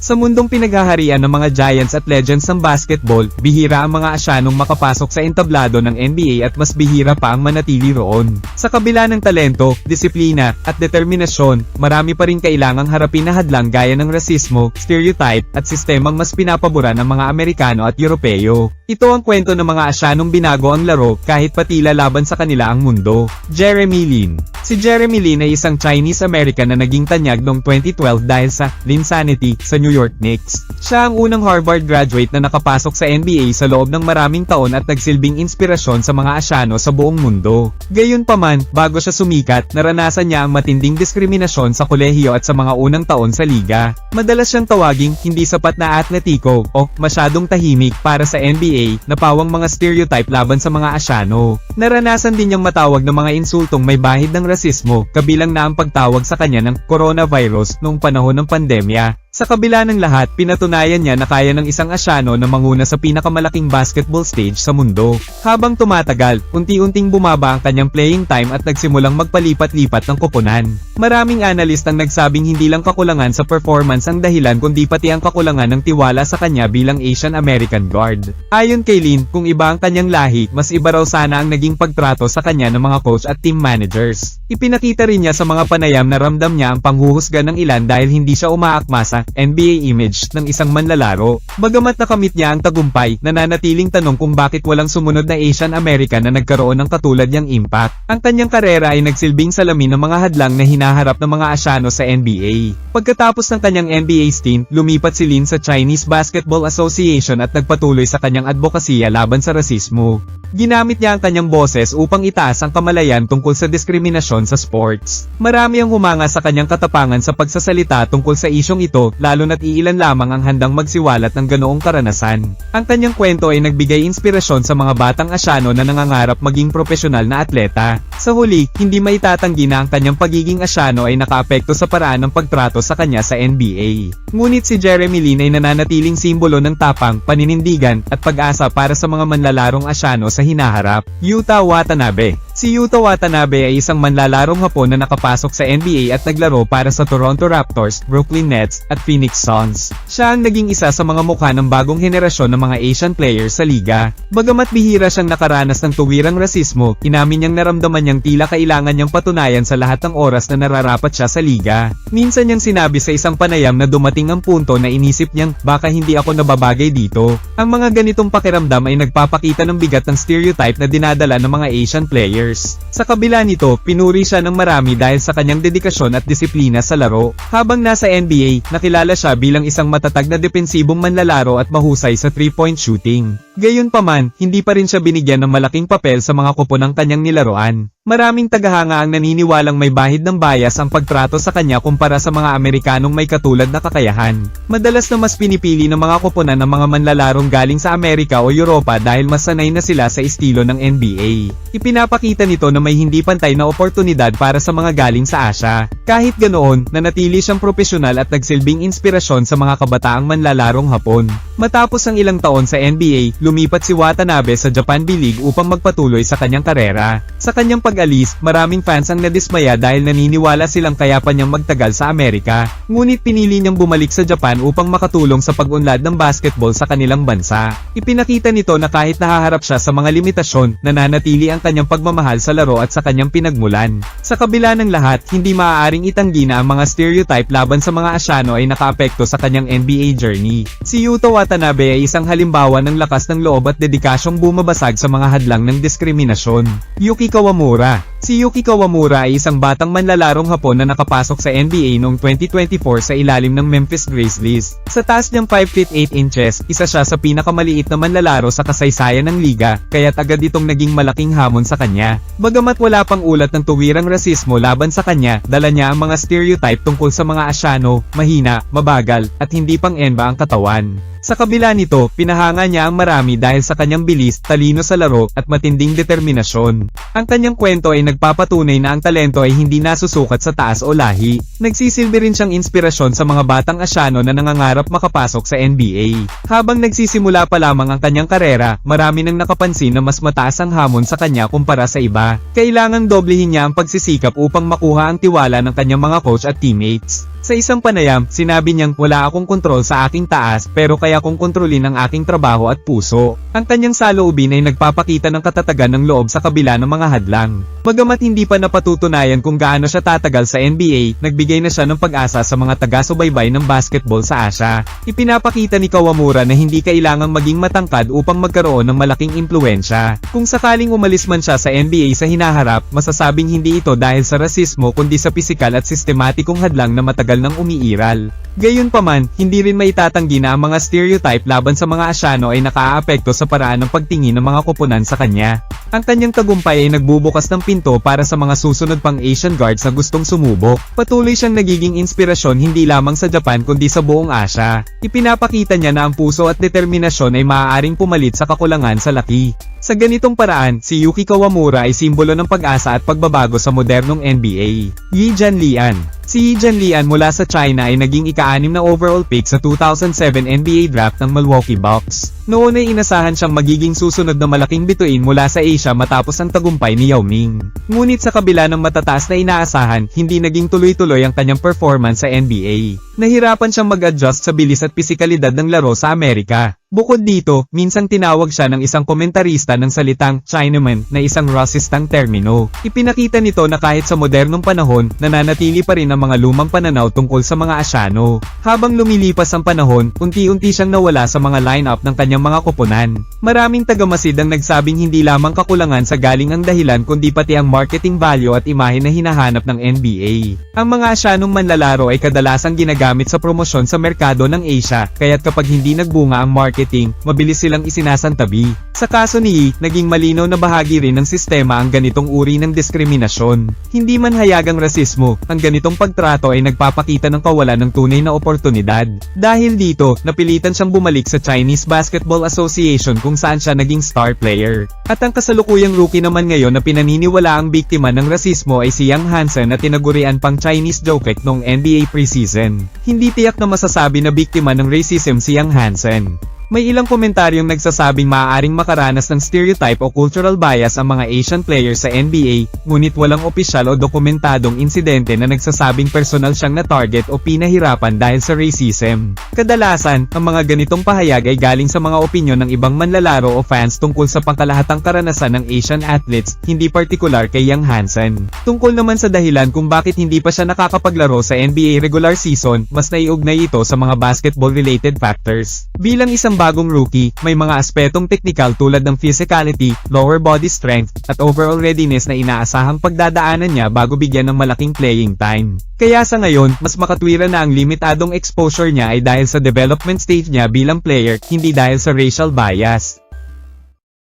Sa mundong pinaghaharian ng mga giants at legends ng basketball, bihira ang mga Asyanong makapasok sa entablado ng NBA at mas bihira pa ang manatili roon. Sa kabila ng talento, disiplina, at determinasyon, marami pa rin kailangang harapin na hadlang gaya ng rasismo, stereotype, at sistemang mas pinapabura ng mga Amerikano at Europeo. Ito ang kwento ng mga Asyanong binago ang laro kahit patila laban sa kanila ang mundo. Jeremy Lin. Si Jeremy Lin ay isang Chinese-American na naging tanyag noong 2012 dahil sa Linsanity sa New York Knicks. Siya ang unang Harvard graduate na nakapasok sa NBA sa loob ng maraming taon at nagsilbing inspirasyon sa mga Asyano sa buong mundo. Gayunpaman, bago siya sumikat, naranasan niya ang matinding diskriminasyon sa kolehiyo at sa mga unang taon sa liga. Madalas siyang tawaging hindi sapat na atletiko o masyadong tahimik para sa NBA na pawang mga stereotype laban sa mga Asyano. Naranasan din niyang matawag ng mga insultong may bahid ng rasismo, kabilang na ang pagtawag sa kanya ng coronavirus noong panahon ng pandemya. Sa kabila ng lahat, pinatunayan niya na kaya ng isang Asyano na manguna sa pinakamalaking basketball stage sa mundo. Habang tumatagal, unti-unting bumaba ang kanyang playing time at nagsimulang magpalipat-lipat ng koponan. Maraming analyst ang nagsabing hindi lang kakulangan sa performance ang dahilan kundi pati ang kakulangan ng tiwala sa kanya bilang Asian American guard. Ayon kay Lin, kung iba ang kanyang lahi, mas iba raw sana ang naging pagtrato sa kanya ng mga coach at team managers. Ipinakita rin niya sa mga panayam na ramdam niya ang panghuhusga ng ilan dahil hindi siya umaakma sa NBA image ng isang manlalaro. Bagamat nakamit niya ang tagumpay, nananatiling tanong kung bakit walang sumunod na Asian American na nagkaroon ng katulad niyang impact. Ang kanyang karera ay nagsilbing salamin ng mga hadlang na hinaharap ng mga Asyano sa NBA. Pagkatapos ng kanyang NBA stint, lumipat si Lin sa Chinese Basketball Association at nagpatuloy sa kanyang advokasya laban sa rasismo. Ginamit niya ang kanyang boses upang itaas ang kamalayan tungkol sa diskriminasyon sa sports. Marami ang humanga sa kanyang katapangan sa pagsasalita tungkol sa isyong ito, lalo na't iilan lamang ang handang magsiwalat ng ganoong karanasan. Ang kanyang kwento ay nagbigay inspirasyon sa mga batang Asyano na nangangarap maging profesional na atleta. Sa huli, hindi maitatanggi na ang kanyang pagiging Asyano ay nakaapekto sa paraan ng pagtrato sa kanya sa NBA. Ngunit si Jeremy Lin ay nananatiling simbolo ng tapang, paninindigan, at pag-asa para sa mga manlalarong Asyano sa hinaharap. Yuta Watanabe. Si Yuta Watanabe ay isang manlalarong Hapon na nakapasok sa NBA at naglaro para sa Toronto Raptors, Brooklyn Nets, at Phoenix Suns. Siya ang naging isa sa mga mukha ng bagong henerasyon ng mga Asian players sa liga. Bagamat bihira siyang nakaranas ng tuwirang rasismo, inamin niyang naramdaman niyang tila kailangan niyang patunayan sa lahat ng oras na nararapat siya sa liga. Minsan niyang sinabi sa isang panayam na dumating ang punto na inisip niyang baka hindi ako nababagay dito. Ang mga ganitong pakiramdam ay nagpapakita ng bigat ng stereotype na dinadala ng mga Asian players. Sa kabila nito, pinuri siya ng marami dahil sa kanyang dedikasyon at disiplina sa laro. Habang nasa NBA, nakilala siya bilang isang matatag na depensibong manlalaro at mahusay sa 3-point shooting. Gayunpaman, hindi pa rin siya binigyan ng malaking papel sa mga koponang kanyang nilaruan. Maraming tagahanga ang naniniwalang may bahid ng bias ang pagtrato sa kanya kumpara sa mga Amerikanong may katulad na kakayahan. Madalas na mas pinipili ng mga koponan ng mga manlalarong galing sa Amerika o Europa dahil mas sanay na sila sa estilo ng NBA. Ipinapakita nito na may hindi pantay na oportunidad para sa mga galing sa Asya. Kahit ganoon, nanatili siyang profesional at nagsilbing inspirasyon sa mga kabataang manlalarong Hapon. Matapos ang ilang taon sa NBA, lumipat si Watanabe sa Japan B-League upang magpatuloy sa kanyang karera. Sa kanyang pag-alis, maraming fans ang nadismaya dahil naniniwala silang kaya pa niyang magtagal sa Amerika. Ngunit pinili niyang bumalik sa Japan upang makatulong sa pag-unlad ng basketball sa kanilang bansa. Ipinakita nito na kahit nahaharap siya sa mga limitasyon, nananatili ang kanyang pagmamahal sa laro at sa kanyang pinagmulan. Sa kabila ng lahat, hindi maaaring itanggi na ang mga stereotype laban sa mga Asyano ay nakaapekto sa kanyang NBA journey. Si Yuta Watanabe ay isang halimbawa ng lakas ng loob at dedikasyong bumabasag sa mga hadlang ng diskriminasyon. Yuki Kawamura. Si Yuki Kawamura ay isang batang manlalarong Hapon na nakapasok sa NBA noong 2024 sa ilalim ng Memphis Grizzlies. Sa taas niyang 5 feet 8 inches, isa siya sa pinakamaliit na manlalaro sa kasaysayan ng liga, kaya't agad itong naging malaking hamon sa kanya. Bagamat wala pang ulat ng tuwirang rasismo laban sa kanya, dala niya ang mga stereotype tungkol sa mga Asyano, mahina, mabagal, at hindi pang-enba ang katawan. Sa kabila nito, pinahanga niya ang marami dahil sa kanyang bilis, talino sa laro, at matinding determinasyon. Ang kanyang kwento ay nagpapatunay na ang talento ay hindi nasusukat sa taas o lahi. Nagsisilbi rin siyang inspirasyon sa mga batang Asyano na nangangarap makapasok sa NBA. Habang nagsisimula pa lamang ang kanyang karera, marami nang nakapansin na mas mataas ang hamon sa kanya kumpara sa iba. Kailangang doblehin niya ang pagsisikap upang makuha ang tiwala ng kanyang mga coach at teammates. Sa isang panayam, sinabi niyang wala akong kontrol sa aking taas pero kaya kong kontrolin ang aking trabaho at puso. Ang kanyang saloobin ay nagpapakita ng katatagan ng loob sa kabila ng mga hadlang. Bagamat hindi pa napatutunayan kung gaano siya tatagal sa NBA, nagbigay na siya ng pag-asa sa mga taga-subaybay ng basketball sa Asia. Ipinapakita ni Kawamura na hindi kailangang maging matangkad upang magkaroon ng malaking impluensya. Kung sakaling umalis man siya sa NBA sa hinaharap, masasabing hindi ito dahil sa rasismo kundi sa pisikal at sistematikong hadlang na matagal nang umiiral. Gayunpaman, hindi rin maitatanggi na ang mga stereotype laban sa mga Asyano ay nakaaapekto sa paraan ng pagtingin ng mga koponan sa kanya. Ang kanyang tagumpay ay nagbubukas ng pinto para sa mga susunod pang Asian guards na gustong sumubok. Patuloy siyang nagiging inspirasyon hindi lamang sa Japan kundi sa buong Asya. Ipinapakita niya na ang puso at determinasyon ay maaaring pumalit sa kakulangan sa laki. Sa ganitong paraan, si Yuki Kawamura ay simbolo ng pag-asa at pagbabago sa modernong NBA. Yi Jianlian. Si Yi Jianlian mula sa China ay naging ika-6 na overall pick sa 2007 NBA draft ng Milwaukee Bucks. Noon ay inasahan siyang magiging susunod na malaking bituin mula sa Asia matapos ang tagumpay ni Yao Ming. Ngunit sa kabila ng matataas na inaasahan, hindi naging tuloy-tuloy ang kanyang performance sa NBA. Nahirapan siyang mag-adjust sa bilis at pisikalidad ng laro sa Amerika. Bukod dito, minsang tinawag siya ng isang komentarista ng salitang Chinaman na isang rasistang termino. Ipinakita nito na kahit sa modernong panahon, nananatili pa rin ang mga lumang pananaw tungkol sa mga Asyano. Habang lumilipas ang panahon, unti-unti siyang nawala sa mga lineup ng kanyang mga koponan. Maraming tagamasid ang nagsabing hindi lamang kakulangan sa galing ang dahilan kundi pati ang marketing value at imahe na hinahanap ng NBA. Ang mga Asyanong manlalaro ay kadalasang ginagamit sa promosyon sa merkado ng Asia, kaya't kapag hindi nagbunga ang marketing, mabilis silang isinasantabi. Sa kaso ni Yi, naging malinaw na bahagi rin ng sistema ang ganitong uri ng diskriminasyon. Hindi man hayagang rasismo, ang ganitong pagtrato ay nagpapakita ng kawalan ng tunay na oportunidad. Dahil dito, napilitan siyang bumalik sa Chinese Basketball Association kung saan siya naging star player. At ang kasalukuyang rookie naman ngayon na pinaniniwala ang biktima ng rasismo ay si Young Hansen na tinagurian pang Chinese Joker noong NBA preseason. Hindi tiyak na masasabi na biktima ng racism si Young Hansen. May ilang komentaryong nagsasabing maaaring makaranas ng stereotype o cultural bias ang mga Asian players sa NBA, ngunit walang opisyal o dokumentadong insidente na nagsasabing personal siyang na-target o pinahirapan dahil sa racism. Kadalasan, ang mga ganitong pahayag ay galing sa mga opinyon ng ibang manlalaro o fans tungkol sa pangkalahatang karanasan ng Asian athletes, hindi partikular kay Young Hansen. Tungkol naman sa dahilan kung bakit hindi pa siya nakakapaglaro sa NBA regular season, mas naiugnay ito sa mga basketball-related factors. Bilang isang bagong rookie, may mga aspetong teknikal tulad ng physicality, lower body strength, at overall readiness na inaasahang pagdadaanan niya bago bigyan ng malaking playing time. Kaya sa ngayon, mas makatwiran na ang limitadong exposure niya ay dahil sa development stage niya bilang player, hindi dahil sa racial bias.